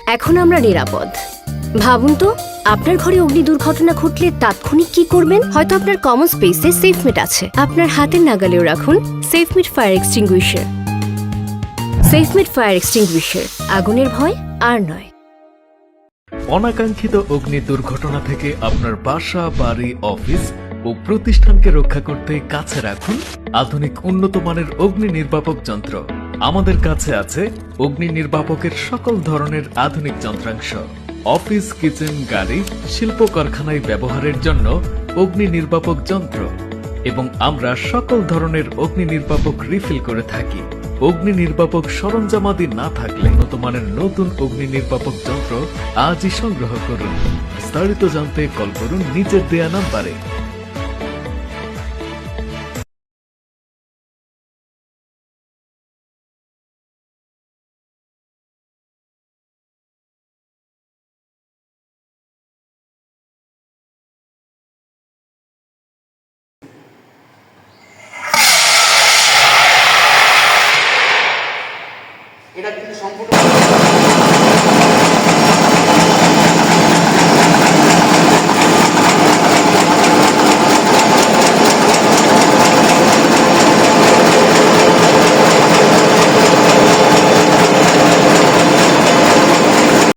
এখন আমরা নিরাপদ। ভাবুন তো, আপনার ঘরে অগ্নি দুর্ঘটনা ঘটলে তাৎক্ষণিক কি করবেন? হয়তো আপনার কমন স্পেসে সেফমেট আছে, আপনার হাতের নাগালেও রাখুন সেফমেট ফায়ার এক্সটিংগুইশার। সেফমেট ফায়ার এক্সটিংগুইশার, আগুনের ভয় আর নয়। অনাকাঙ্ক্ষিত অগ্নি দুর্ঘটনা থেকে আপনার বাসা, বাড়ি, অফিস ও প্রতিষ্ঠানকে রক্ষা করতে কাছে রাখুন আধুনিক উন্নত মানের অগ্নি নির্বাপক যন্ত্র। আমাদের কাছে আছে অগ্নি নির্বাপকের সকল ধরনের আধুনিক যন্ত্রাংশ। অফিস, কিচেন, গাড়ি, শিল্প কারখানায় ব্যবহারের জন্য অগ্নি নির্বাপক যন্ত্র এবং আমরা সকল ধরনের অগ্নি নির্বাপক রিফিল করে থাকি। অগ্নি নির্বাপক সরঞ্জামাদি না থাকলে উন্নত মানের নতুন অগ্নি নির্বাপক যন্ত্র আজই সংগ্রহ করুন। বিস্তারিত জানতে কল করুন নিচের দেয়া নাম্বারে।